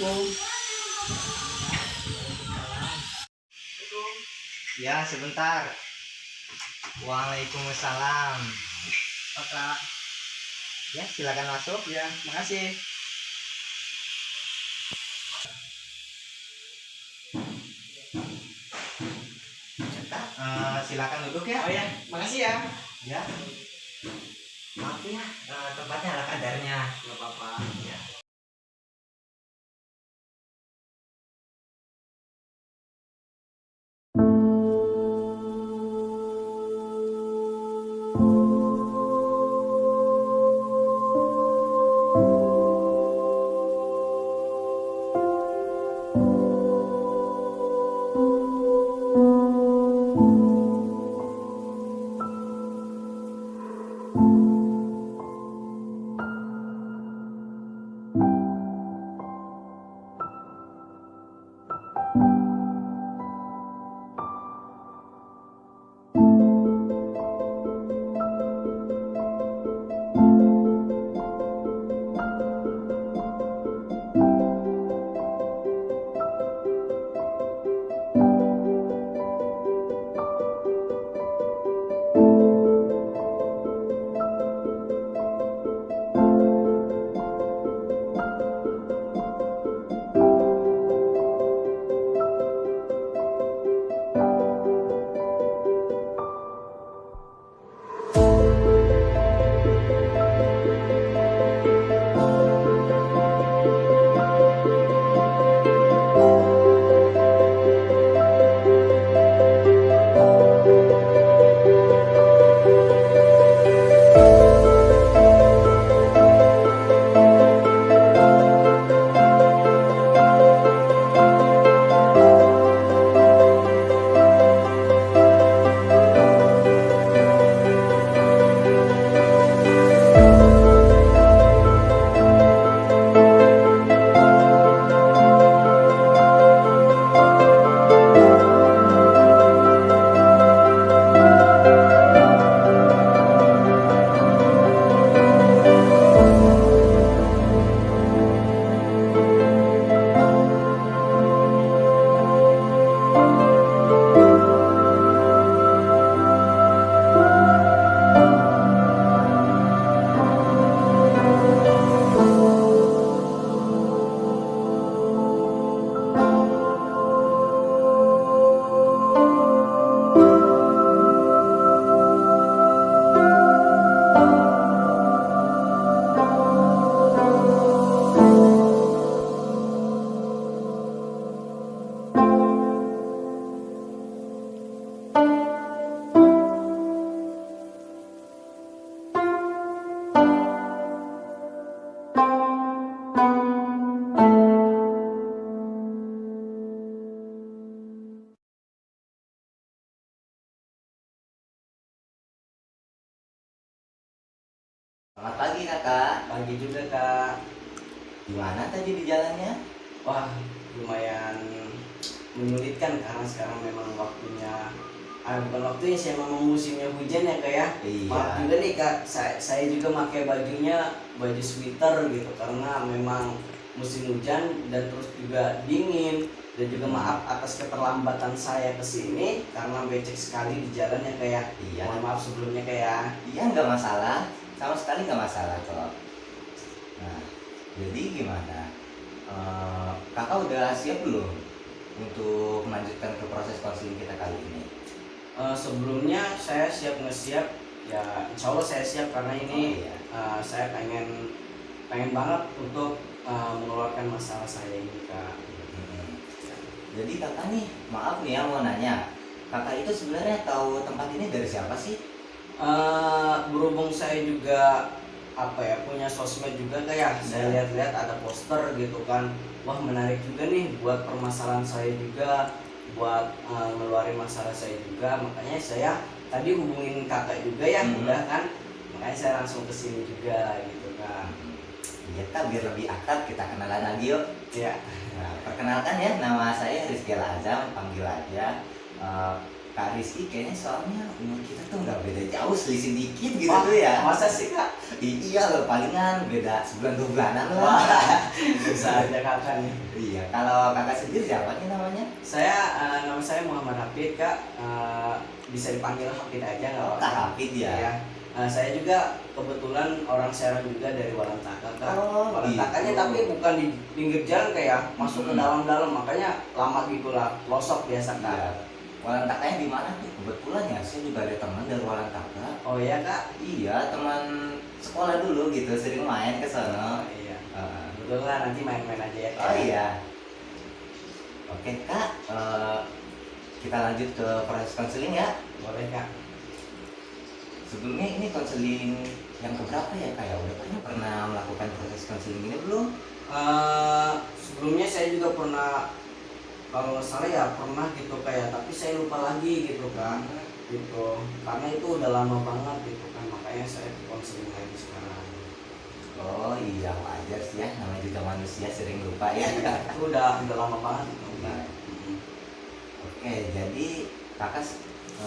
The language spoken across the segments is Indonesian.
Assalamualaikum. Ya, sebentar. Waalaikumsalam. Oh, Kak. Ya, silakan masuk. Ya, makasih. Silakan duduk ya. Oh ya, makasih ya. Ya, maaf ya, tempatnya ala kadarnya. Gak apa-apa. Ya. Selamat pagi kakak. Pagi juga, Kak. Gimana tadi di jalannya? Wah, lumayan menyulitkan karena sekarang memang waktunya bukan waktunya sih, memang musimnya hujan ya, Kak ya. Iya. Maaf juga nih, Kak. Saya juga pakai bajunya baju sweater gitu karena memang musim hujan dan terus juga dingin. Dan juga maaf atas keterlambatan saya ke sini karena becek sekali di jalan ya, Kak ya. Iya. Mohon maaf sebelumnya, Kak ya. Iya, nggak masalah. Sama sekali nggak masalah kok. Nah, jadi gimana? Kakak udah siap belum untuk melanjutkan ke proses konseling kita kali ini? Sebelumnya saya siap nge-siap ya, insya Allah saya siap karena ini iya. saya pengen banget untuk mengeluarkan masalah saya ini, Kak. Jadi kakak nih, maaf nih ya mau nanya, kakak itu sebenarnya tahu tempat ini dari siapa sih? Berhubung saya juga punya sosmed juga, kayak saya lihat-lihat ada poster gitu kan, wah menarik juga nih buat permasalahan saya juga, buat ngeluarin masalah saya juga, makanya saya tadi hubungin kakak juga ya, udah kan, makanya saya langsung kesini juga gitu kan. Iya kak, biar lebih akrab kita kenalan lagi yuk. Ya. Nah, perkenalkan ya, nama saya Rizky Azam, panggil aja. Kak Rizky kayaknya soalnya umur kita tuh nggak beda jauh, selisih dikit gitu Wah, tuh ya. masa sih kak? Iya loh, palingan beda sebulan 2 bulanan lah. Wah, bisa aja kakak nih. Iya, kalau kakak sendiri siapa nih namanya? Saya nama saya Muhammad Hafid kak. Bisa dipanggil Hafid aja nggak Oh, apa-apa. Kak Hafid ya. Iya. Saya juga kebetulan orang Serang juga dari Walantaka kak. Oh, Walantakanya gitu. tapi bukan di pinggir jalan kayak masuk ke dalam-dalam, makanya lama gitulah, pelosok biasa kak. Iya. Walantakanya di mana tuh? Kebetulan ya, saya juga ada teman dari Walantaka. Oh iya kak. Iya, teman sekolah dulu gitu, sering main ke sana. Iya. Heeh. Kebetulan nanti main-main aja ya kak. Oh iya. Oke Kak, kita lanjut ke proses konseling ya. Boleh kak. Sebelumnya ini konseling yang keberapa ya Kak ya? Udah pernah melakukan proses konseling ini belum? Sebelumnya saya juga pernah, kalau nggak salah ya pernah gitu kayak, tapi saya lupa lagi gitu kan, gitu karena itu udah lama banget gitu kan, makanya saya konseling lagi sekarang. Oh iya, wajar sih ya, namanya juga manusia sering lupa ya. Itu udah lama banget gitu. Iya. Oke, jadi Kakak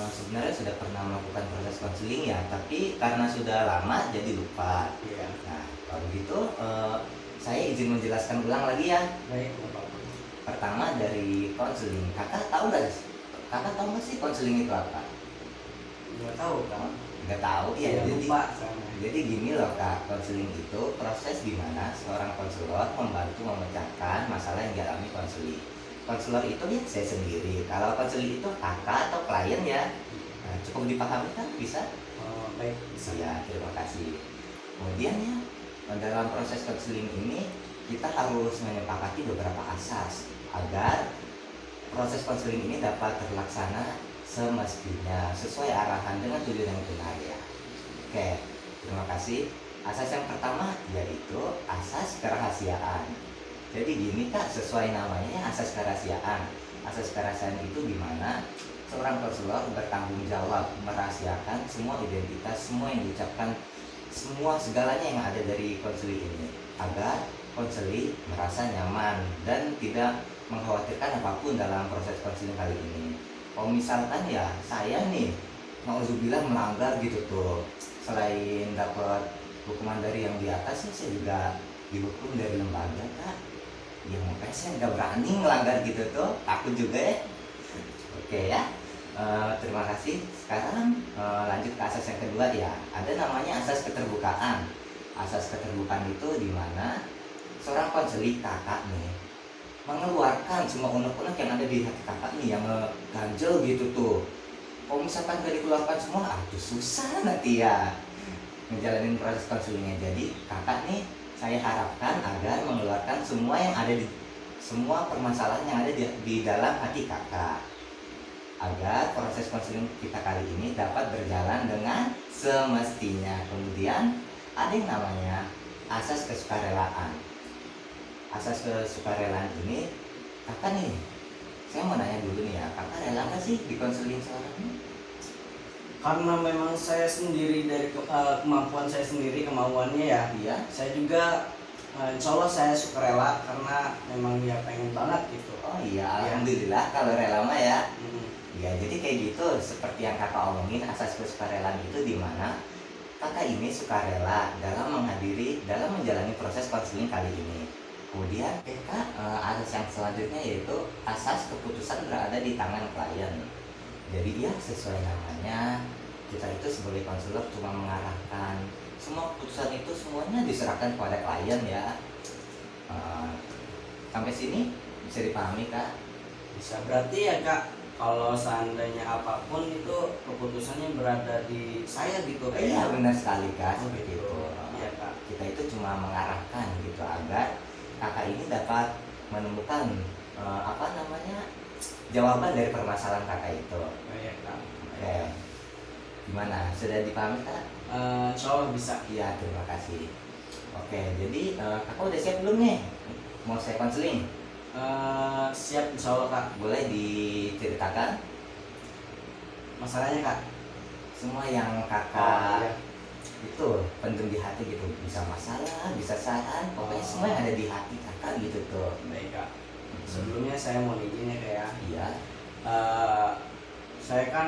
sebenarnya sudah pernah melakukan proses konseling ya, tapi karena sudah lama jadi lupa. Iya. Nah, kalau gitu saya izin menjelaskan ulang lagi ya. Baik, nggak apa-apa. Pertama dari konseling, kakak tahu nggak? Kakak tahu nggak sih konseling itu apa? Nggak tahu kan? Nggak tahu ya. Iya, Jadi, lupa sama. jadi gini loh kak, konseling itu proses di mana seorang konselor membantu memecahkan masalah yang dialami konseling. Konselor itu ya saya sendiri. Kalau konseling itu kakak atau klien ya. Nah, cukup dipahami kan? Bisa? Oh, baik, bisa. Ya, terima kasih. Kemudian ya, dalam proses konseling ini kita harus menyepakati beberapa asas agar proses konseling ini dapat terlaksana semestinya sesuai arahan dengan tujuan yang benar ya. Oke, terima kasih. Asas yang pertama yaitu asas kerahasiaan. Jadi gini kak, sesuai namanya asas kerahasiaan. Asas kerahasiaan itu di mana seorang konselor bertanggung jawab merahasiakan semua identitas, semua yang diucapkan, semua segalanya yang ada dari konseling ini agar konseli merasa nyaman dan tidak mengkhawatirkan apapun dalam proses konseling kali ini. Kalau misalkan ya saya nih nauzubillah melanggar gitu tuh, selain dapat hukuman dari yang di atas, saya juga dihukum dari lembaga kak. Ya makanya saya nggak berani melanggar gitu tuh, takut juga ya. Oke ya. Terima kasih. Sekarang lanjut ke asas yang kedua ya. Ada namanya asas keterbukaan. Asas keterbukaan itu di mana seorang konseling kakak nih mengeluarkan semua unek-unek yang ada di hati kakak nih, yang ganjel gitu tuh. Kalau misalkan gak dikeluarkan semua, tuh susah nanti ya ngejalanin proses konselingnya. Jadi kakak nih saya harapkan agar mengeluarkan semua yang ada di semua permasalahan yang ada di dalam hati kakak, agar proses konseling kita kali ini dapat berjalan dengan semestinya. Kemudian ada yang namanya asas kesukarelaan. Asas kesukarelaan ini kakak nih, saya mau nanya dulu nih ya, kakak rela nggak sih dikonseling seorang ini? Karena memang saya sendiri dari kemampuan saya sendiri, kemauannya ya, Iya. saya juga insya Allah saya sukarela karena memang ya pengen banget gitu. Oh iya, alhamdulillah kalau rela mah ya. Hmm. Ya jadi kayak gitu, seperti yang kakak omongin, asas kesukarelaan itu di mana kakak ini sukarela dalam menghadiri, dalam menjalani proses konseling kali ini. Kemudian kak, asas yang selanjutnya yaitu asas keputusan berada di tangan klien. Jadi ya sesuai namanya, kita itu sebagai konselor cuma mengarahkan, semua keputusan itu semuanya diserahkan kepada klien ya. Sampai sini bisa dipahami kak? Bisa, berarti ya kak, kalau seandainya apapun itu keputusannya berada di saya gitu kayak. Iya benar sekali kak, Oh, seperti gitu. itu. Iya kak. Kita itu cuma mengarahkan gitu agar kakak ini dapat menemukan jawaban dari permasalahan kakak itu. Oh, iya kak. Oke, gimana? Sudah dipahami kak? Insya Allah bisa. Iya, terima kasih. Oke, jadi kakak udah siap belum nih? Mau saya konseling? Siap insya Allah kak. Boleh diceritakan Masalahnya kak. semua yang Oh, kakak iya. itu pendem di hati gitu, bisa masalah, bisa saran, pokoknya semua yang ada di hati kakak gitu tuh. Baik kak. Sebelumnya saya mau izin ya kak ya. Iya. saya kan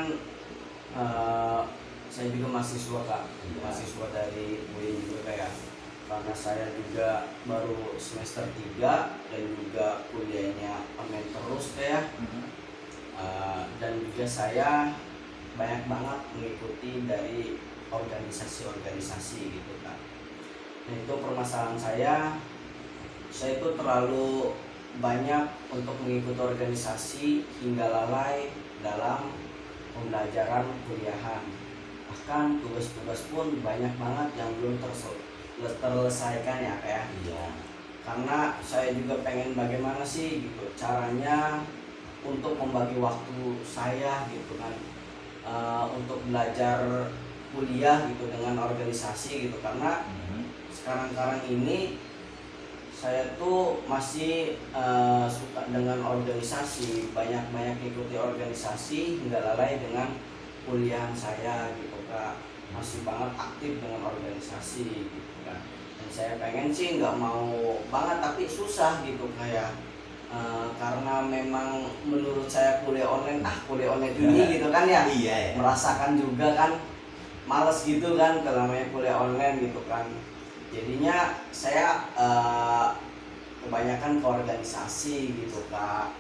eh, saya juga mahasiswa kak, Iya. mahasiswa dari UIN juga kayak, karena saya juga baru semester 3 dan juga kuliahnya online terus kayak. Dan juga saya banyak banget mengikuti dari organisasi-organisasi gitu kan. Nah itu permasalahan saya itu terlalu banyak untuk mengikuti organisasi hingga lalai dalam pembelajaran kuliahan. Bahkan tugas-tugas pun banyak banget yang belum terselesaikan ya kayak. Iya. Karena saya juga pengen bagaimana sih gitu caranya untuk membagi waktu saya gitu kan, untuk belajar kuliah gitu dengan organisasi gitu. Karena sekarang ini saya tuh masih suka dengan organisasi, banyak ikuti organisasi hingga lalai dengan kuliahan saya gitu kak, masih banget aktif dengan organisasi gitu kan. Dan saya pengen sih nggak mau banget tapi susah gitu kayak, karena memang menurut saya kuliah online ini gitu kan ya, Iya ya. merasakan juga kan males gitu kan kalau namanya kuliah online gitu kan. Jadinya saya kebanyakan ke organisasi gitu kak.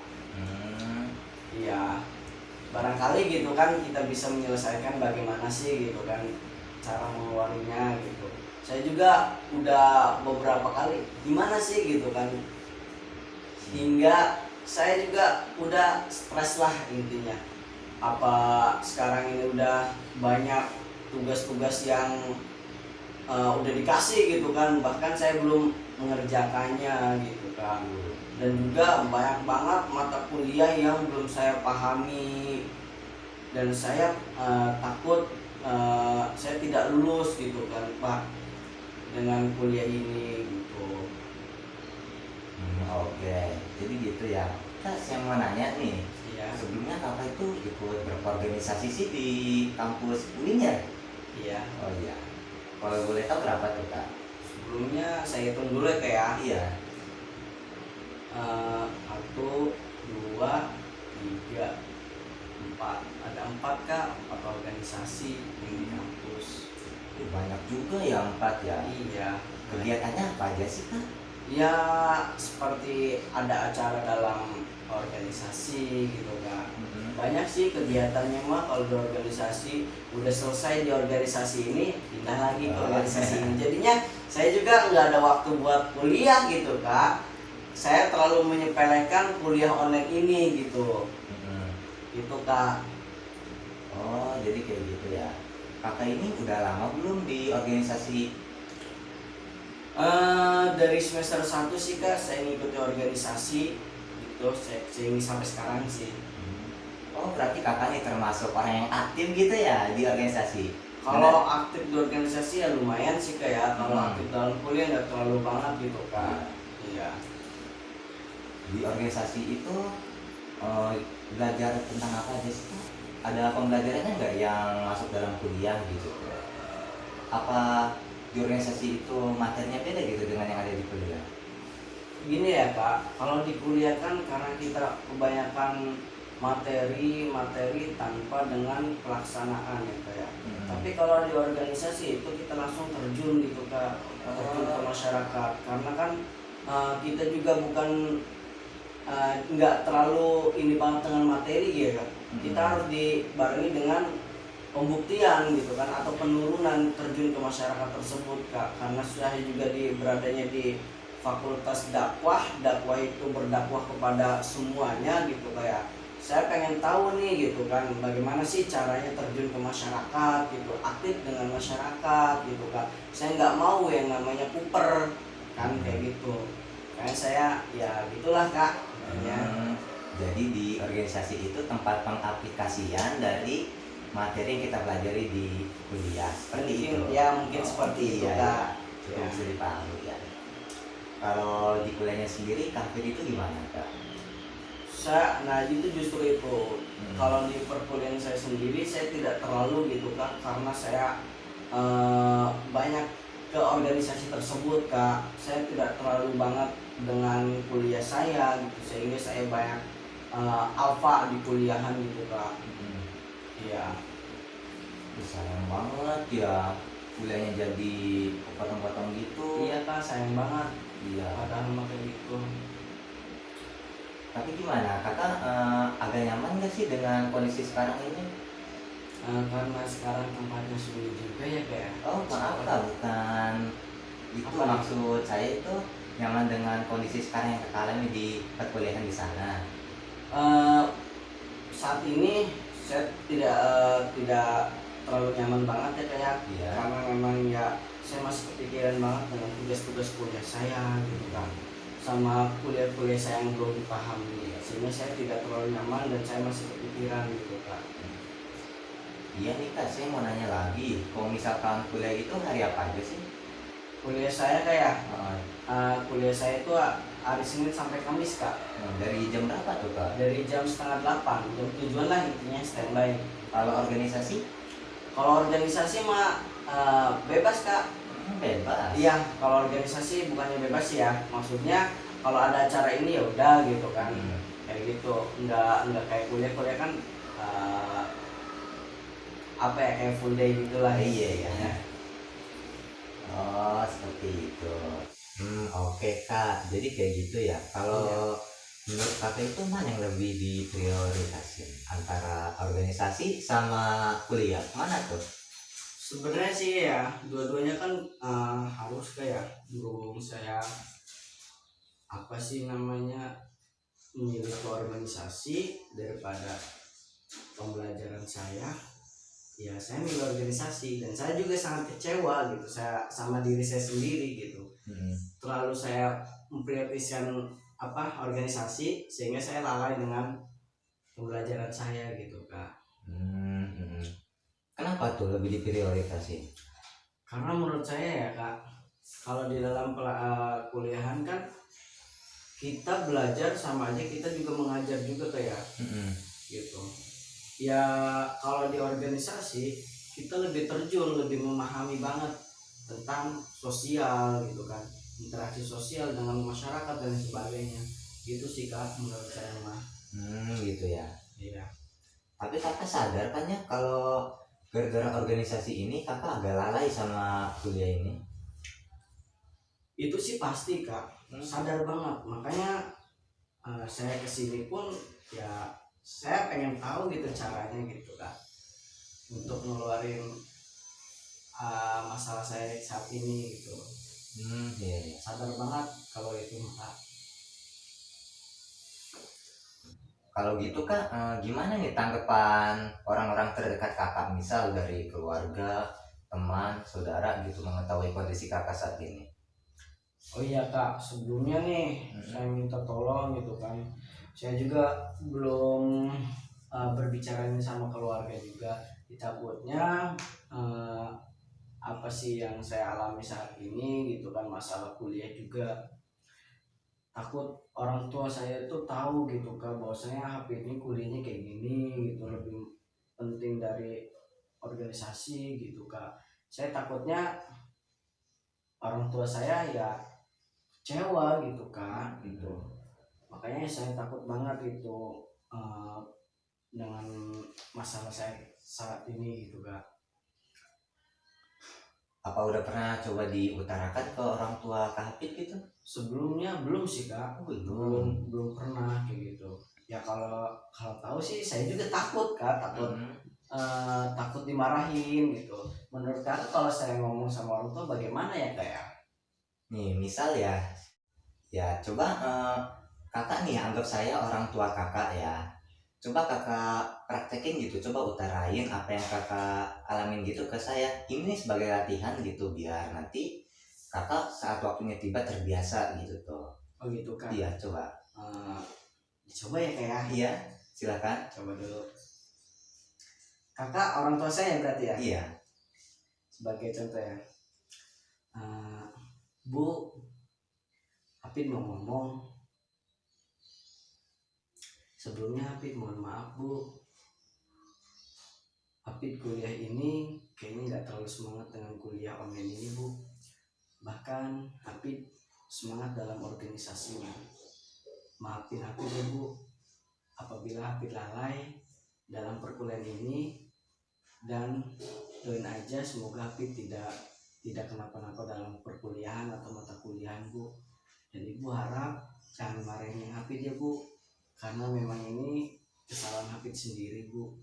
Iya, barangkali gitu kan kita bisa menyelesaikan bagaimana sih gitu kan cara mengeluarinya gitu. Saya juga udah beberapa kali gimana sih gitu kan, hingga saya juga udah stres lah intinya. Apa sekarang ini udah banyak tugas-tugas yang udah dikasih gitu kan, bahkan saya belum mengerjakannya gitu kan. Dan juga banyak banget mata kuliah yang belum saya pahami, dan saya takut saya tidak lulus gitu kan Pak dengan kuliah ini gitu. Oke, jadi gitu ya. Saya mau nanya nih, Iya. sebelumnya kakak itu ikut berapa organisasi sih di kampus UIN ya? Iya. Oh iya. Kalau boleh tahu berapa tuh kak? Sebelumnya saya hitung dulu ya kayak, Iya. 1, 2, 3, 4. Ada 4 kak, 4 organisasi yang di kampus. Banyak juga ya 4 ya. Iya. Kegiatannya apa aja sih kak? Ya seperti ada acara dalam organisasi gitu kan. Banyak sih kegiatannya mah kalau di organisasi. Udah selesai di organisasi ini pindah lagi ke organisasi ini. Jadinya saya juga nggak ada waktu buat kuliah gitu kak. Saya terlalu menyepelekan kuliah online ini gitu. Gitu kak. Oh jadi kayak gitu ya. Kakak ini udah lama belum di organisasi? Dari semester 1 sih kak saya ngikuti organisasi gitu, saya sampai sekarang sih. Oh berarti kakak ini termasuk orang yang aktif gitu ya di organisasi? Kalau aktif di organisasi ya lumayan sih kak ya. Kalau aktif dalam kuliah nggak terlalu banget gitu kak. Iya. Di organisasi itu belajar tentang apa aja sih kak? Ada pembelajarannya nggak yang masuk dalam kuliah gitu? Apa di organisasi itu materinya beda gitu dengan yang ada di kuliah? Gini ya kak, kalau di kuliah kan karena kita kebanyakan materi tanpa dengan pelaksanaan ya kayak. Tapi kalau di organisasi itu kita langsung terjun gitu kak, terjun ke masyarakat. Karena kan kita juga bukan nggak terlalu ini banget dengan materi ya kak. Kita harus dibarengi dengan pembuktian gitu kan, atau penurunan terjun ke masyarakat tersebut kak. Karena saya juga beradanya di fakultas dakwah itu berdakwah kepada semuanya gitu kayak. Saya pengen tahu nih gitu kan, bagaimana sih caranya terjun ke masyarakat gitu, aktif dengan masyarakat gitu kan. Saya nggak mau yang namanya kuper kan kayak gitu. Kayak saya ya gitulah kak. Jadi di organisasi itu tempat pengaplikasian dari materi yang kita pelajari di kuliah. Seperti itu. Ya mungkin seperti itu kak. Ya. Bisa dipahami ya. Kalau di kuliahnya sendiri kafir itu gimana kak? Nah itu justru itu. Kalau di perkuliahan saya sendiri saya tidak terlalu gitu kak, karena saya banyak ke organisasi tersebut kak. Saya tidak terlalu banget dengan kuliah saya gitu, sehingga saya banyak alfa di kuliahan gitu kak. Iya. Sayang banget ya, kuliahnya jadi potong-potong gitu. Iya kak, sayang banget. Iya. Padahal mah kayak gitu. Tapi gimana, kakak agak nyaman gak sih dengan kondisi sekarang ini? Karena sekarang tempatnya sunyi juga ya kayak. Oh maaf kak, bukan itu Apa nih? maksud saya itu nyaman dengan kondisi sekarang yang kakak alami di perkuliahan di sana. Eh, Saat ini saya tidak terlalu nyaman banget ya kayak, Iya. karena memang ya saya masih kepikiran banget dengan tugas-tugas kuliah saya gitu kan, sama kuliah-kuliah saya yang belum dipahami, sehingga saya tidak terlalu nyaman dan saya masih kepikiran gitu kan. Iya nih kak, saya mau nanya lagi, kalau misalkan kuliah itu hari apa aja sih? Kuliah saya kayak, Eh, kuliah saya itu hari Senin sampai Kamis kak, dari jam berapa tuh kak? dari jam setengah 8, jam 7 lah intinya standby. Kalau organisasi? Kalau organisasi mah bebas kak. Bebas. Iya, kalau organisasi bukannya bebas ya, maksudnya kalau ada acara ini ya udah gitu kan, kayak gitu, nggak kayak kuliah kan apa ya, kayak full day gitulah. Iya ya. Oh seperti itu. Oke kak, jadi kayak gitu ya. Kalau menurut kakak itu mana yang lebih diprioritaskan antara organisasi sama kuliah? Mana tuh? Sebenarnya sih ya dua-duanya kan harus kayak, berhubung saya apa sih namanya memilih ke organisasi daripada pembelajaran saya, ya saya milih organisasi dan saya juga sangat kecewa gitu saya sama diri saya sendiri gitu, terlalu saya memprioritaskan apa organisasi sehingga saya lalai dengan pembelajaran saya gitu kak. Kenapa tuh lebih diprioritaskan? Karena menurut saya ya kak, kalau di dalam kuliahan kan kita belajar sama aja kita juga mengajar juga kayak gitu ya. Kalau di organisasi kita lebih terjun, lebih memahami banget tentang sosial gitu kan, interaksi sosial dengan masyarakat dan sebagainya, gitu sih kak menurut saya mah. Gitu ya. Iya, Tapi kakak sadar kan ya kalau gara-gara organisasi ini kakak agak lalai sama kuliah ini? itu sih pasti kak, sadar banget, makanya saya kesini pun ya saya pengen tahu gitu caranya gitu kak, untuk ngeluarin masalah saya saat ini gitu. Iya, iya. Sadar banget kalau itu kak. Kalau gitu kak, gimana nih tanggapan orang-orang terdekat kakak, misal dari keluarga, teman, saudara gitu mengetahui kondisi kakak saat ini? Oh iya kak, sebelumnya nih saya minta tolong gitu kan, saya juga belum berbicara ini sama keluarga juga, takutnya apa sih yang saya alami saat ini gitu kan, masalah kuliah juga, takut orang tua saya tuh tahu gitu kan bahwasanya HP ini kuliahnya kayak gini gitu, lebih penting dari organisasi gitu kak. Saya takutnya orang tua saya ya kecewa gitu kak gitu, makanya saya takut banget gitu dengan masalah saya saat ini gitu kak. Apa udah pernah coba diutarakan ke orang tua kak Hafid gitu? Sebelumnya belum sih kak, belum pernah kayak gitu ya. Kalau tahu sih saya juga takut kak, takut dimarahin gitu. Menurut kakak kalau saya ngomong sama orang tua bagaimana ya kak ya? Nih misal ya, coba kakak nih anggap saya orang tua kakak ya. Coba kakak praktekin gitu, coba utarain apa yang kakak alamin gitu ke saya. Ini sebagai latihan gitu biar nanti kakak saat waktunya tiba terbiasa gitu tuh. Oh gitu kak. Iya coba. Coba ya kak ya. Iya silakan. Coba dulu. Kakak orang tua saya berarti ya? Iya. Sebagai contoh ya. Bu, Hafid mau ngomong. Sebelumnya Hafid mohon maaf bu, Hafid kuliah ini kayaknya nggak terlalu semangat dengan kuliah online ini bu. Bahkan Hafid semangat dalam organisasinya. Maafin Hafid ya bu, apabila Hafid lalai dalam perkuliahan ini, dan doain aja semoga Hafid tidak kenapa-napa dalam perkuliahan atau mata kuliahan Bu. Dan Ibu harap jangan marahin Hafid ya Bu, karena memang ini kesalahan Hafid sendiri Bu,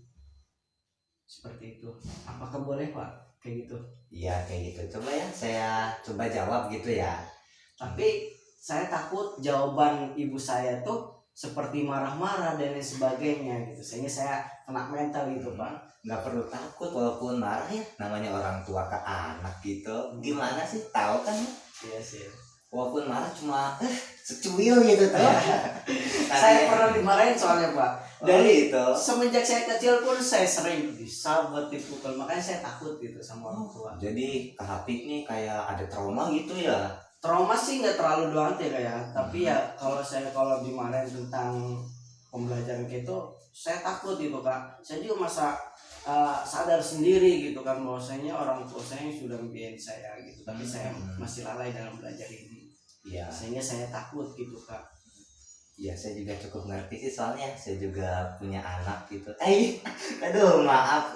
seperti itu. Apakah boleh Pak kayak gitu? Iya kayak gitu. Coba ya saya coba jawab gitu ya. Tapi saya takut jawaban ibu saya tuh seperti marah-marah dan lain sebagainya gitu, sehingga saya kena mental gitu Pak. Nggak perlu takut walaupun marah ya, namanya orang tua ke anak gitu. Gimana sih, tahu kan? Iya sih. Walaupun marah cuma secuil gitu tuh. Saya pernah dimarahin soalnya Pak. Dari itu. Semenjak saya kecil pun saya sering disabet, dipukul, makanya saya takut gitu sama orang tua. Jadi Kak Hafid nih kayak ada trauma gitu ya? Trauma sih nggak terlalu doang ya kayak, tapi ya kalau dimarahin tentang pembelajaran gitu, saya takut gitu Kak. Saya juga sadar sendiri gitu kan bahwasanya orang tua saya yang sudah membiayai saya gitu, tapi saya masih lalai dalam belajar ini. Iya. Sehingga saya takut gitu Kak. Iya, saya juga cukup ngerti sih, soalnya saya juga punya anak gitu. Aduh, maaf.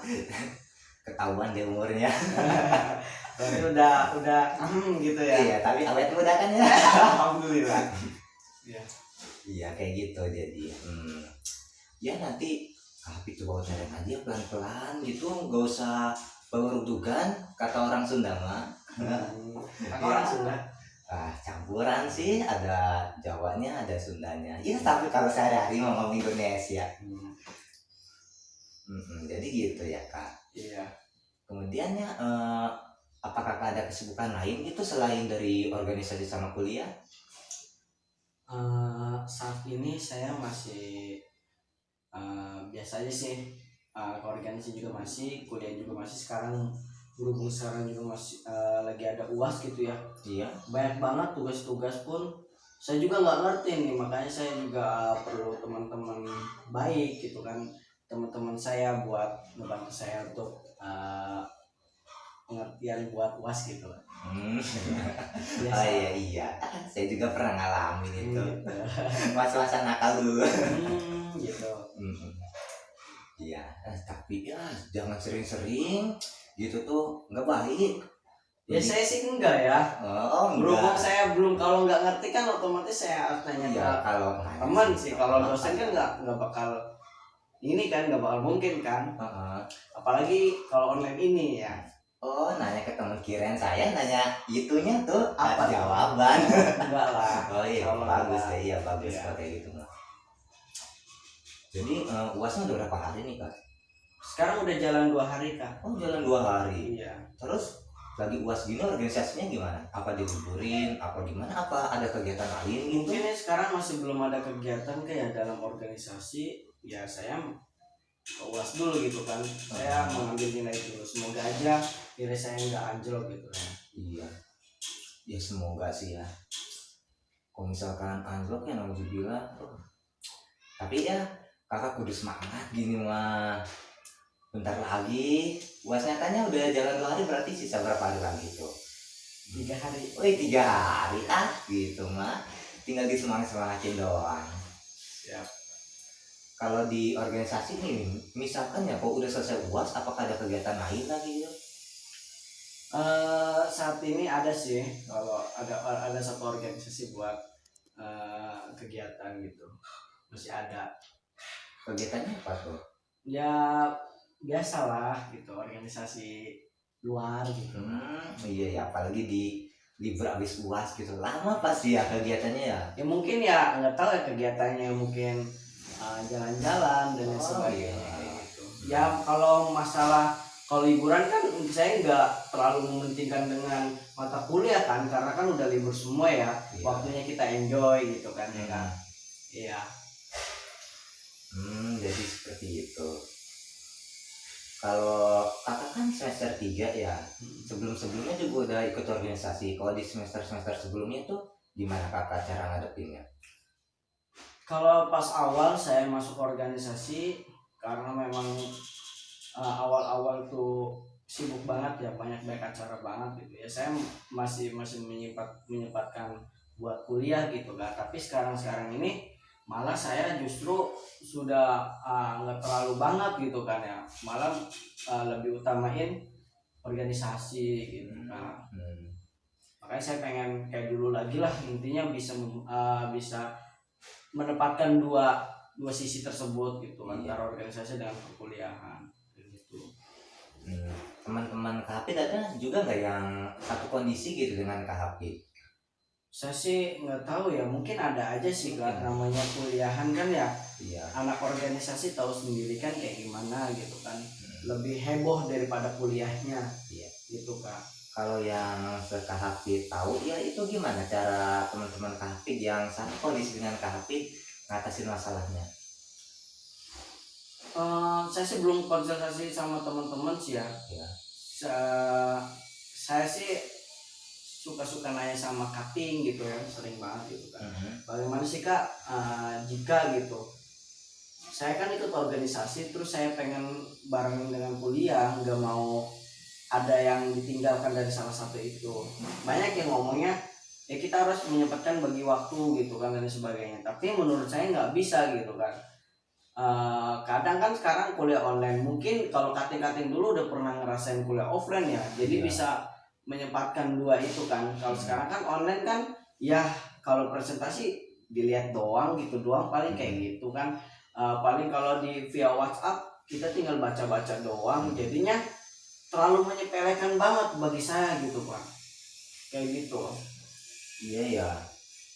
Ketahuan deh umurnya. Berarti udah gitu ya. Iya, tapi awet muda kan ya. Alhamdulillah. Iya. Iya, kayak gitu jadi. Ya nanti Hafid coba usahain aja pelan-pelan gitu, nggak usah bawa rudugan, kata orang Sunda mah. Orang Sunda. Campuran sih, ada Jawanya, ada Sundanya. Ya tapi kalau sehari-hari ngomong Indonesia. Jadi gitu ya Kak. Iya. Kemudian ya, apakah Kak ada kesibukan lain gitu selain dari organisasi sama kuliah? Saat ini saya masih biasa aja sih, ke organisasi juga masih, kuliah juga masih. Sekarang berhubung sekarang juga masih lagi ada UAS gitu ya. Iya. Banyak banget tugas-tugas pun saya juga nggak ngerti nih, makanya saya juga perlu teman-teman baik gitu kan, teman-teman saya buat ngebantu saya untuk pengertian buat UAS gitu lah. Oh iya, saya juga pernah ngalamin itu. Masa-masa nakal dulu. Gitu. Iya, tapi ya jangan sering-sering gitu tuh, nggak baik. Ya saya sih enggak ya. Oh, berhubung saya belum, kalau nggak ngerti kan otomatis saya harus tanya ya, ke kalau teman sih. Kalau dosen kan nggak bakal ini kan, nggak bakal mungkin kan. Apalagi kalau online ini ya. Oh, nanya ke teman kirain saya nanya itunya tuh Apa jawaban. Enggak lah. Oh iya, bagus ya, iya bagus ya. kalau kayak gitu mah. Jadi UASnya udah berapa hari nih Kak? Sekarang udah jalan 2 hari Kak. Oh, jalan 2 hari. Iya. Terus lagi UAS gini organisasinya gimana? Apa diliburin? Apa gimana? Apa ada kegiatan lain gitu? Mungkin sekarang masih belum ada kegiatan kayak dalam organisasi. Ya saya UAS dulu gitu kan. Saya mengambil nilai dulu. Semoga aja nilai saya nggak anjlok gitu kan. Iya. Ya semoga sih ya. Kalau misalkan anjlok ya nauzubillah. Tapi ya kakak kudu semangat gini mah. Bentar lagi UAS nyatanya udah jalan 2 hari, berarti sisa berapa hari lagi tuh? 3 hari. 3 hari gitu mah. Tinggal disemangatin doang. Siap. Kalau di organisasi nih, misalkan ya kalau udah selesai UAS, apakah ada kegiatan lain lagi gitu? Saat ini ada sih, kalau ada satu organisasi buat kegiatan gitu, masih ada. Kegiatannya apa tuh? Ya biasalah gitu, organisasi luar gitu. Iya ya, apalagi di libur abis UAS gitu, lama pasti ya kegiatannya ya. Ya mungkin ya nggak tahu ya kegiatannya, mungkin jalan-jalan dan lain sebagainya gitu. Ya kalau liburan kan saya nggak terlalu mementingkan dengan mata kuliah kan, karena kan udah libur semua ya. Iya. Waktunya kita enjoy gitu kan ya kan. Iya. Jadi seperti itu. Kalau kakak kan semester 3 ya, sebelumnya juga udah ikut organisasi. Kalau di semester sebelumnya tuh gimana kakak cara ngadepinnya? Kalau pas awal saya masuk organisasi, karena memang awal-awal tuh sibuk banget ya, banyak acara banget gitu ya. Saya masih menyempatkan buat kuliah gitu kan. Tapi sekarang ini malah saya justru sudah nggak terlalu banget gitu kan ya, malah lebih utamain organisasi gitu kan. Makanya saya pengen kayak dulu lagi lah, intinya bisa menempatkan dua sisi tersebut gitu, antara organisasi dengan perkuliahan gitu. Teman-teman KHP ada juga nggak yang satu kondisi gitu dengan KHP? Saya sih nggak tahu ya, mungkin ada aja sih kan, namanya kuliahan kan ya. Iya. Anak organisasi tahu sendiri kan kayak gimana gitu kan, lebih heboh daripada kuliahnya. Iya. Gitu kan. Kalau yang se KHP tahu ya, itu gimana cara teman-teman KHP yang satu kondisi dengan KHP ngatasin masalahnya? Saya sih belum konsultasi sama teman-teman sih ya. Ya. Saya sih suka-suka nanya sama cutting gitu ya, sering banget gitu kan. Bagaimana sih Kak jika gitu saya kan ikut organisasi, terus saya pengen barengin dengan kuliah, nggak mau ada yang ditinggalkan dari salah satu itu. Banyak yang ngomongnya ya kita harus menyempatkan bagi waktu gitu kan dan sebagainya, tapi menurut saya nggak bisa gitu kan. Kadang kan sekarang kuliah online, mungkin kalau kating-kating dulu udah pernah ngerasain kuliah offline ya, jadi bisa menyempatkan dua itu kan. Kalau sekarang kan online kan ya, kalau presentasi dilihat doang gitu doang, paling kayak gitu kan. Paling kalau di via WhatsApp kita tinggal baca-baca doang, jadinya terlalu menyepelekan banget bagi saya gitu Pak, kayak gitu. Iya ya,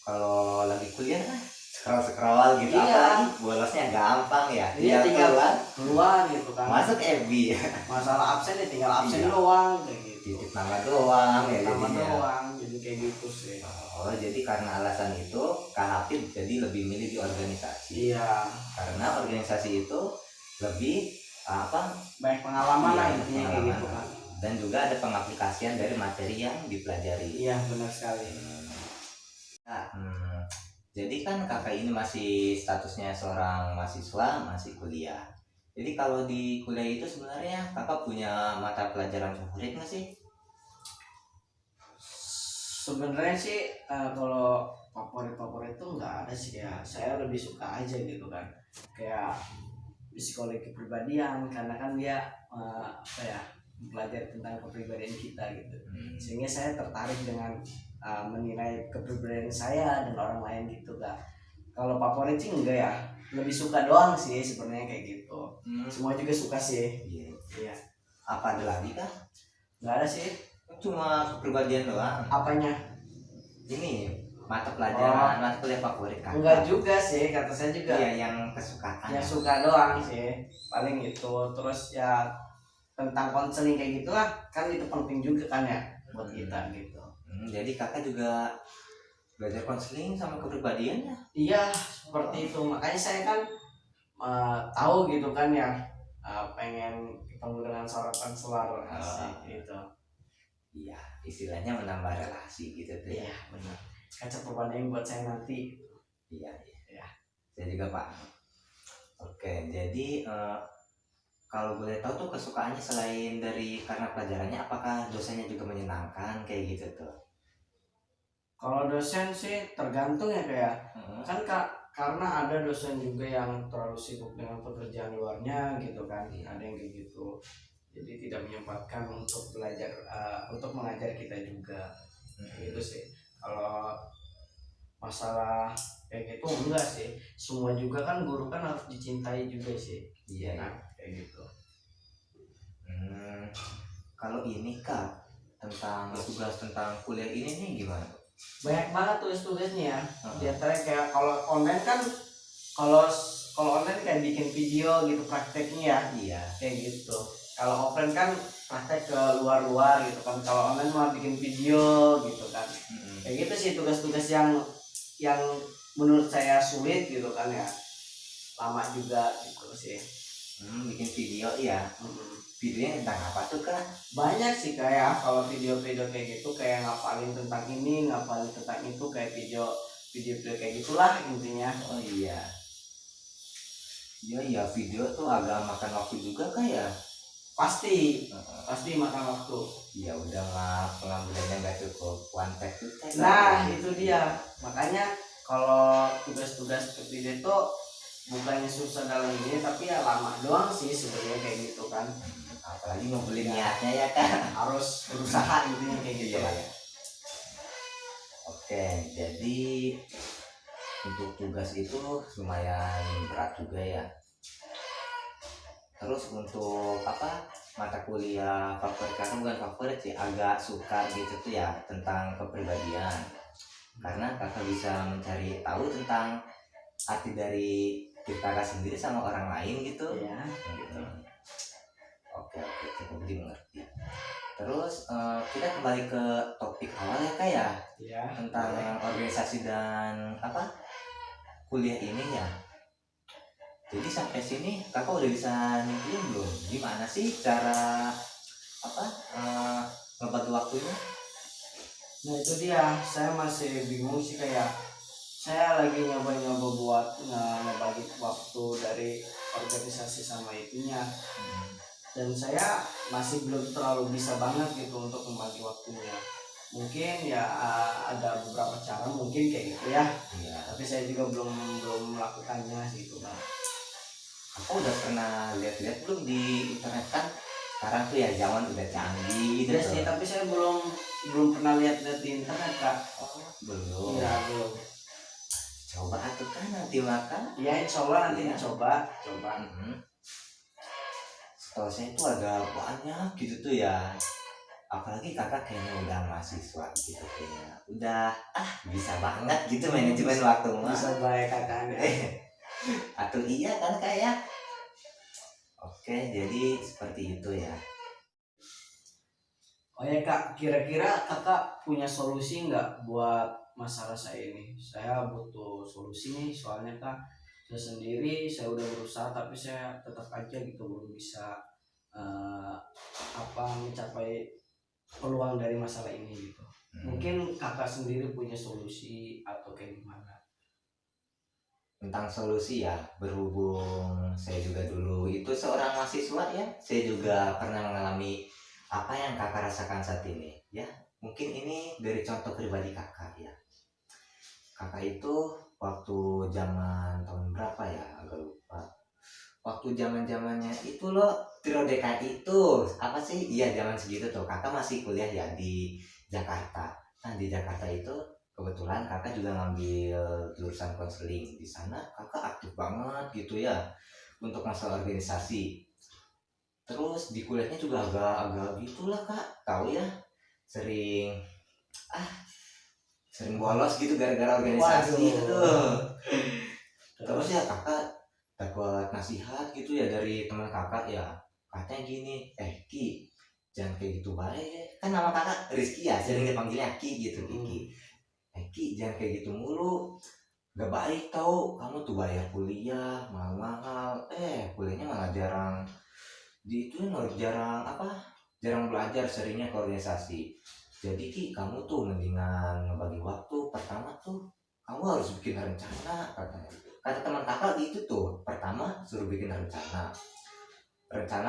kalau lagi kuliah kan scroll gitu, Iya. apalagi bolosnya gampang ya. Iya, tinggal keluar gitu kan, masuk FB, masalah absen ya tinggal absen Iya. doang kayak gitu, titip nama doang ya nama jadinya. doang, jadi kayak gitu sih. Oh, jadi karena alasan itu KHP jadi lebih milih di organisasi. Iya, Karena organisasi itu lebih banyak pengalaman lah Iya, intinya kayak gitu kan. dan juga ada pengaplikasian dari materi yang dipelajari. Iya, benar sekali. Nah, jadi kan kakak ini masih statusnya seorang mahasiswa, masih kuliah. Jadi kalau di kuliah itu sebenarnya kakak punya mata pelajaran favorit nggak sih? Sebenarnya sih kalau favorit tuh nggak ada sih ya. Saya lebih suka aja gitu kan. Kayak psikologi kepribadian, karena kan dia belajar tentang kepribadian kita gitu. Sehingga saya tertarik dengan menilai kepribadian saya dan orang lain gitu kan. Kalau favorit sih enggak ya. Lebih suka doang sih sebenarnya kayak gitu. Semua juga suka sih. Iya. Apa ada lagi kah? Nggak ada sih. Cuma kepribadian doang. Apanya? Ini mata pelajaran, mata kuliah favorit kakak? Enggak juga sih, kata saya juga. Iya, yang kesukaan. Ya suka doang sih, paling itu. Terus ya tentang konseling kayak gitulah, kan itu penting juga kan ya buat kita gitu. Jadi kakak juga belajar konseling sama kepribadiannya? Iya, seperti itu. Makanya saya kan tahu gitu kan ya, pengen ketemu dengan seorang konselor gitu. Iya, istilahnya menambah relasi gitu tuh ya. Iya, benar. Kaca perbandingan buat saya nanti. Iya. Saya juga Pak. Oke, jadi kalau boleh tahu tuh kesukaannya selain dari karena pelajarannya, apakah dosennya juga menyenangkan kayak gitu tuh? Kalau dosen sih tergantung ya kayak. Kan karena ada dosen juga yang terlalu sibuk dengan pekerjaan luarnya gitu kan. Ada yang kayak gitu. Jadi tidak menyempatkan untuk belajar, untuk mengajar kita juga. Gitu sih. Kalau masalah kayak gitu enggak sih, semua juga kan guru kan harus dicintai juga sih. Iya kan kayak gitu. Kalau ini Kak, tentang tugas tentang kuliah ini nih gimana? Banyak banget tugas-tugasnya ya. Di antara kayak kalau online kan, kalau online kayak bikin video gitu prakteknya ya. Iya. Kayak gitu. Kalau offline kan praktek ke luar-luar gitu kan. Kalau online mah bikin video gitu kan. Kayak gitu sih tugas-tugas yang menurut saya sulit gitu kan ya, lama juga gitu sih. Bikin video ya. Videonya tentang apa tuh kan? Banyak sih kayak kalau video-video kayak gitu, kayak ngapalin tentang ini, ngapalin tentang itu, kayak video kayak gitulah intinya. Oh iya. Iya video tuh agak makan waktu juga kayak. Pasti makan waktu. Ya udah lah, pengambilannya nggak cukup one take tuh. Nah itu dia, makanya kalau tugas-tugas seperti itu bukannya susah dalam ini, tapi ya lama doang sih sebenarnya kayak gitu kan. Apalagi ngumpulin niatnya ya kan. Harus berusaha gitu kayak gitu. Iya. Oke, jadi untuk tugas itu lumayan berat juga ya. Terus untuk apa, mata kuliah favorit kakak, bukan favorit sih, agak suka gitu tuh ya, tentang kepribadian. Karena kakak bisa mencari tahu tentang arti dari diri kakak sendiri sama orang lain gitu. Iya. Gitu. Oke, cukup dimengerti. Terus kita kembali ke topik awal ya kak ya, Iya. tentang organisasi dan apa, kuliah ini ya. Jadi sampai sini kakak udah bisa nyimpulin belum gimana sih cara apa, ngebagi waktunya? Nah itu dia, saya masih bingung sih, kayak saya lagi nyoba-nyoba buat ngebagi waktu dari organisasi sama itunya, dan saya masih belum terlalu bisa banget gitu untuk membagi waktunya. Mungkin ya ada beberapa cara mungkin kayak gitu ya, Iya. tapi saya juga belum melakukannya gitu kan. Aku udah pernah lihat-lihat belum di internet kan? Sekarang tuh ya zaman udah canggih gitu. Iya sih, tapi saya belum pernah lihat-lihat di internet kak. Belum. Iya belum. Coba atuh kan nanti makan. Ya insya Allah nanti Iya. coba. Setahu saya itu ada banyak gitu tuh ya. Apalagi kakak kayaknya udah mahasiswa gitu, kayaknya udah bisa banget gitu manajemen waktu mah. Bisa baik kakaknya. Atau iya kan kayak. Oke, jadi seperti itu ya. Oh ya kak, kira-kira kakak punya solusi nggak buat masalah saya ini? Saya butuh solusi nih, soalnya kak saya sendiri, saya udah berusaha tapi saya tetap aja gitu belum bisa mencapai peluang dari masalah ini gitu. Mungkin kakak sendiri punya solusi atau kayak gimana? Tentang solusi ya, berhubung saya juga dulu itu seorang mahasiswa ya, saya juga pernah mengalami apa yang kakak rasakan saat ini ya. Mungkin ini dari contoh pribadi kakak ya. Kakak itu waktu zaman tahun berapa ya, agak lupa. Waktu zamannya itu loh, Trio DKI itu apa sih, iya zaman segitu tuh kakak masih kuliah ya di Jakarta. Nah di Jakarta itu kebetulan kakak juga ngambil jurusan konseling. Di sana kakak aktif banget gitu ya untuk masalah organisasi. Terus di kuliahnya juga agak-agak gitulah kak, tahu ya, sering bolos gitu gara-gara organisasi itu. Terus ya kakak dapat nasihat gitu ya dari teman kakak ya, katanya gini, Ki jangan kayak gitu baik, kan nama kakak Rizky ya, sering dipanggilnya Ki gitu. Ki jangan kayak gitu mulu, gak baik tau, kamu tuh bayar kuliah mahal-mahal, kuliahnya malah jarang jarang belajar, seringnya ke organisasi. Jadi Ki kamu tuh mendingan ngebagi waktu, pertama tuh kamu harus bikin rencana, kata teman kakak gitu tuh. Pertama suruh bikin rencana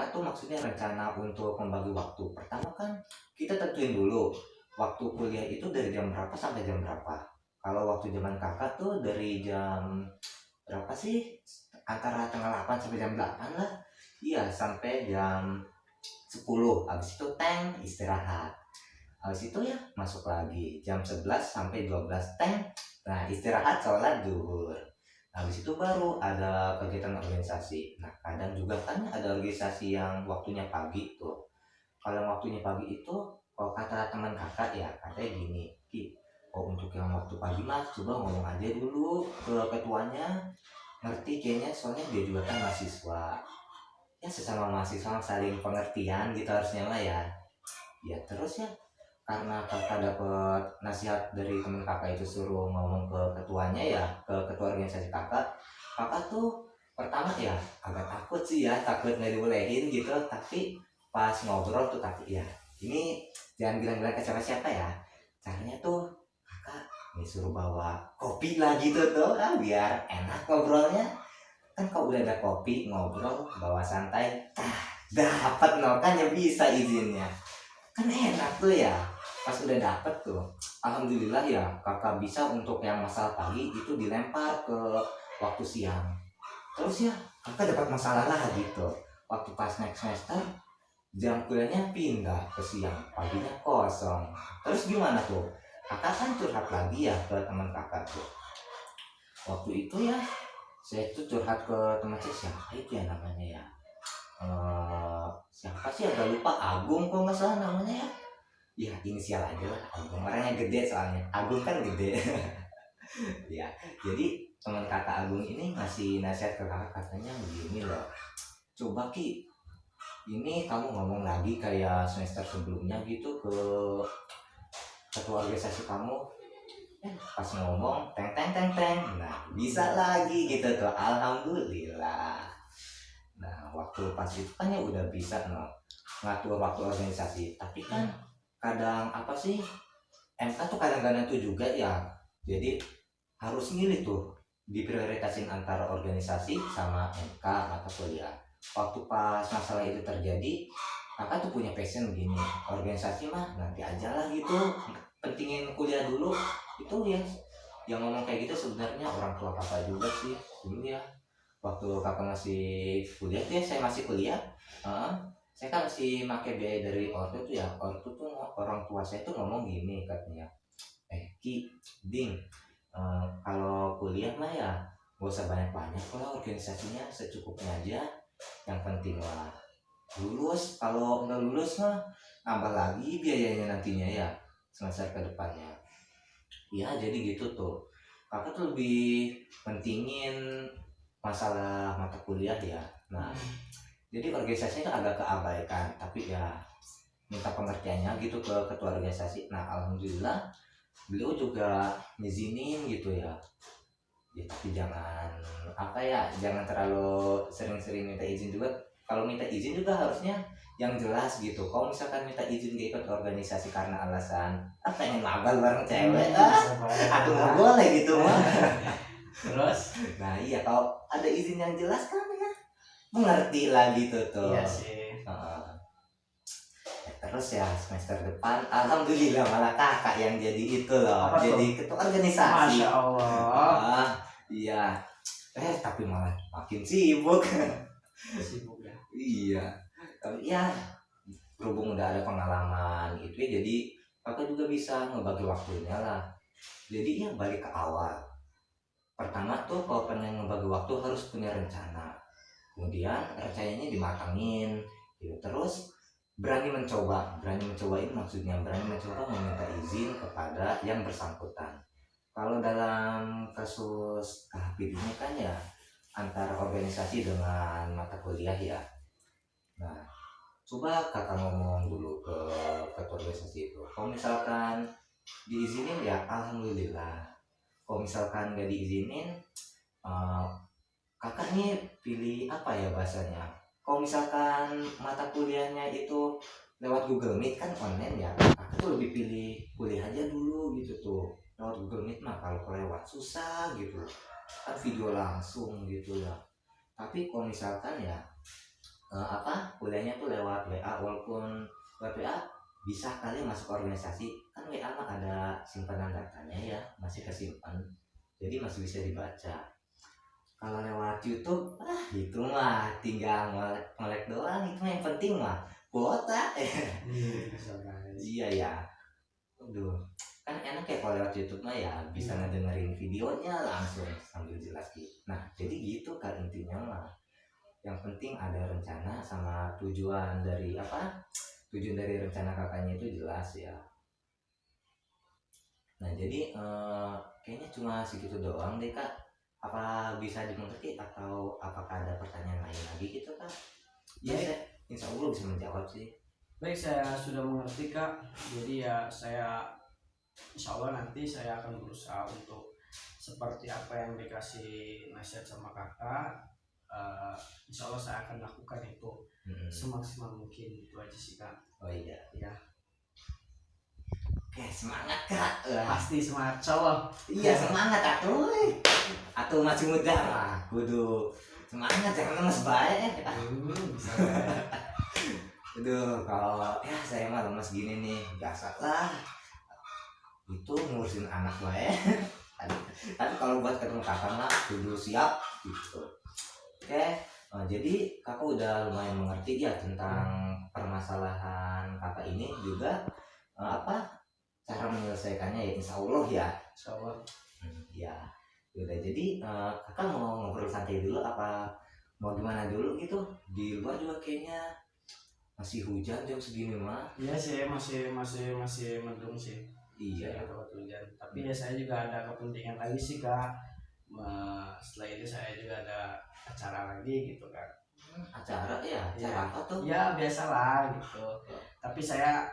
tuh maksudnya rencana untuk membagi waktu. Pertama kan kita tentuin dulu waktu kuliah itu dari jam berapa sampai jam berapa. Kalau waktu zaman kakak tuh dari jam berapa sih, antara tengah 8 sampai jam 8 lah. Iya sampai jam 10, habis itu tank istirahat, habis itu ya masuk lagi jam 11 sampai 12 tank, nah istirahat sholat zuhur, habis itu baru ada kegiatan organisasi. Nah kadang juga kan ada organisasi yang waktunya pagi tuh. Kalau yang waktunya pagi itu, kalau kata teman kakak ya katanya gini, Ki untuk yang waktu pagi mas coba ngomong aja dulu ke ketuanya, ngerti kayaknya, soalnya dia juga kan mahasiswa ya, sesama mahasiswa saling pengertian gitu harusnya lah ya. Ya terus ya, karena kakak dapat nasihat dari teman kakak itu suruh ngomong ke ketuanya ya, ke ketua organisasi kakak tuh pertama ya agak takut sih ya, takut nggak dibolehin gitu. Tapi pas ngobrol tuh tapi ya ini jangan bilang-bilang ke siapa-siapa ya, caranya tuh kakak nih suruh bawa kopi lah gitu tuh biar enak ngobrolnya. Kan kalau udah ada kopi ngobrol bawa santai, dapat no kan ya, bisa izinnya kan enak tuh ya. Pas udah dapet tuh, alhamdulillah ya kakak bisa untuk yang masalah pagi itu dilempar ke waktu siang. Terus ya kakak dapat masalah lah gitu. Waktu pas next semester jam kuliahnya pindah ke siang, paginya kosong. Terus gimana tuh? Kakak kan curhat lagi ya ke teman kakak tuh. Waktu itu ya saya tuh curhat ke teman saya, siapa itu ya namanya ya. Siapa sih, agak lupa, Agung kok nggak salah namanya ya. Ya inisial aja lah, Agung, orangnya gede soalnya, Agung kan gede. Ya jadi teman kakak Agung ini ngasih nasihat ke kakak, katanya begini loh, coba Ki, ini kamu ngomong lagi kayak semester sebelumnya gitu ke ketua organisasi kamu. Pas ngomong teng teng teng teng, nah bisa lagi gitu tuh, alhamdulillah. Nah waktu pas itu kan ya udah bisa no ngatur waktu organisasi, tapi kan kadang apa sih, MK tuh kadang-kadang tuh juga ya, jadi harus milih tuh, diprioritasin antara organisasi sama MK mata kuliah. Waktu pas masalah itu terjadi, kakak tuh punya passion begini, organisasi mah nanti aja lah gitu, pentingin kuliah dulu. Itu ya yang ngomong kayak gitu sebenarnya orang tua kakak juga sih dulu ya. Waktu kakak masih kuliah tuh ya, saya masih kuliah, saya kan masih pakai biaya dari ortu tuh ya. Ortu tuh, orang tua saya tuh ngomong gini katanya, Ki, Ding, kalau kuliah mah ya gak usah banyak-banyak, kalau organisasinya secukupnya aja, yang penting lah lulus. Kalau nggak lulus mah nambah lagi biayanya nantinya ya semester ke depannya. Ya jadi gitu tuh, kakak tuh lebih pentingin masalah mata kuliah ya. Nah jadi organisasinya tuh agak keabaikan, tapi ya minta pengertiannya gitu ke ketua organisasi. Nah alhamdulillah beliau juga ngizinin gitu ya. Ya tapi jangan apa ya, jangan terlalu sering-sering minta izin juga. Kalau minta izin juga harusnya yang jelas gitu. Kalau misalkan minta izin gak ikut organisasi karena alasan pengen mabar bareng cewek, aku nggak boleh gitu mah. Terus Nah iya, kalau ada izin yang jelas kan ya mengerti lah gitu tuh. iya sih. Terus ya semester depan alhamdulillah malah kakak yang jadi itu loh. Apa tuh? Jadi ketua organisasi. Masya Allah. Iya. Tapi malah makin sibuk. Sibuk ya. Iya. Tapi ya berhubung udah ada pengalaman gitu ya, jadi kakak juga bisa ngebagi waktunya lah. Jadi ya balik ke awal. Pertama tuh kalau pengen ngebagi waktu harus punya rencana. Kemudian rencananya dimatangin gitu. Terus berani mencoba. Berani mencoba ini maksudnya berani mencoba meminta izin kepada yang bersangkutan. Kalau dalam kasus KHP ini kan ya antara organisasi dengan mata kuliah ya. Nah coba kakak ngomong dulu ke ketua organisasi itu. Kalau misalkan diizinin ya alhamdulillah. Kalau misalkan nggak diizinin, kakak nih pilih apa ya bahasanya. Kalau misalkan mata kuliahnya itu lewat Google Meet kan online ya, kakak tuh lebih pilih kuliah aja dulu gitu tuh. Lewat Google Meet mah kalau lewat susah gitu, kan video langsung gitu ya. Tapi kalau misalkan ya kuliahnya tuh lewat WA, walaupun lewat WA bisa kali masuk organisasi, kan WA mah ada simpanan datanya ya, masih kesimpan, jadi masih bisa dibaca. Kalau lewat YouTube itu mah tinggal ngelek doang, itu yang penting mah kuota. Iya ya, aduh kan enak ya kalau lewat YouTube mah ya bisa ngedengerin videonya langsung sambil jelas gitu. Nah jadi gitu kan intinya mah, yang penting ada rencana sama tujuan dari tujuan dari rencana kakaknya itu jelas ya. Nah jadi kayaknya cuma segitu doang deh kak. Apa bisa dimengerti atau apakah ada pertanyaan lain lagi gitu kak? Ya saya insya Allah bisa menjawab sih. Baik, saya sudah mengerti kak. Jadi ya saya insya Allah nanti saya akan berusaha untuk seperti apa yang dikasih nasihat sama kakak. Insya Allah saya akan lakukan itu semaksimal mungkin. Itu aja sih kak. Oh iya. Ya. Oke semangat kak. Pasti semangat cowok. Iya semangat atuh masih muda lah, kudu semangat, jangan lemes baik. Bisa. Aduh, kalau ya saya mah lemes gini nih, biasa lah. Itu ngurusin anak gue ya. Tapi kalau buat ketemu kakak mah dulu siap gitu. Oke, jadi kakak udah lumayan mengerti ya tentang permasalahan kakak ini juga apa cara menyelesaikannya ya insya Allah ya. Insya Allah. Ya, udah jadi kakak mau ngobrol santai dulu apa mau gimana dulu gitu? Di luar juga kayaknya masih hujan jam segini mah. Iya sih, masih mendung sih. Iya. Saya takut hujan. Tapi ya saya juga ada kepentingan lagi sih kak. Setelah ini saya juga ada acara lagi gitu kan. Acara ya, acara Iya. apa tuh? Ya biasalah gitu. Tapi saya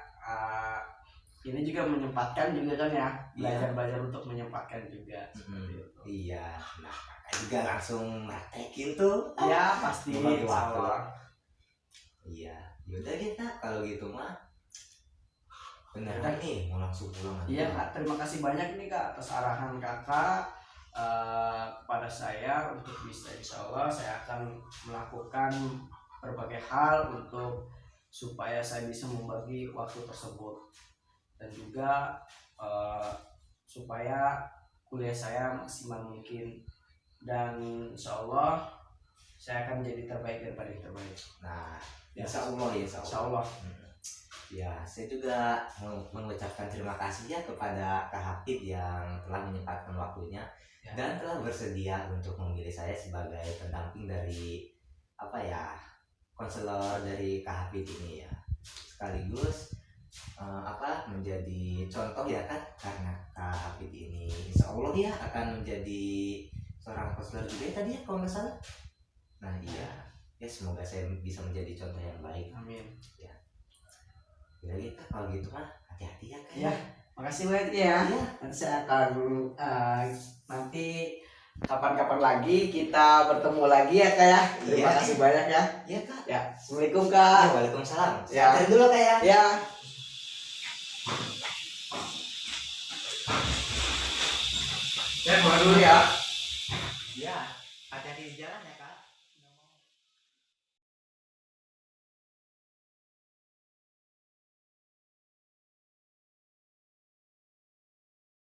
ini juga menyempatkan juga kan ya, belajar untuk menyempatkan juga. Seperti itu. Iya, nah kakak juga langsung praktekin tuh. Ya pasti. Bagi Insya waktu. Allah. Iya, yaudah kita kalau gitu mah beneran nih mau langsung pulang aja. Iya kak, terima kasih banyak nih kak atas arahan kakak kepada saya untuk bisa, insya Allah saya akan melakukan berbagai hal untuk supaya saya bisa membagi waktu tersebut dan juga supaya kuliah saya maksimal mungkin dan insya Allah saya akan menjadi terbaik daripada yang terbaik. Nah, insya Allah ya, Insya Allah. Ya, saya juga mengucapkan terima kasih ya kepada Kak Hafid yang telah menyempatkan waktunya Ya. dan telah bersedia untuk memilih saya sebagai pendamping dari apa ya konselor dari Kak Hafid ini ya. Sekaligus menjadi contoh ya kan karena Kak Hafid ini insya Allah ya akan menjadi seorang konselor juga ya tadi ya kalau nggak salah. Nah iya ya semoga saya bisa menjadi contoh yang baik. Amin. Ya kita kalau gitu mah hati-hati ya kan. Ya, makasih banyak ya. Nanti saya akan nanti kapan-kapan lagi kita bertemu lagi ya kak ya. Terima kasih banyak ya. Iya kak. Ya, assalamualaikum kak. Ya, waalaikumsalam. Ya. Saya dulu kak ya. Ya. Saya pulang dulu ya. Ya, hati-hati di jalan ya.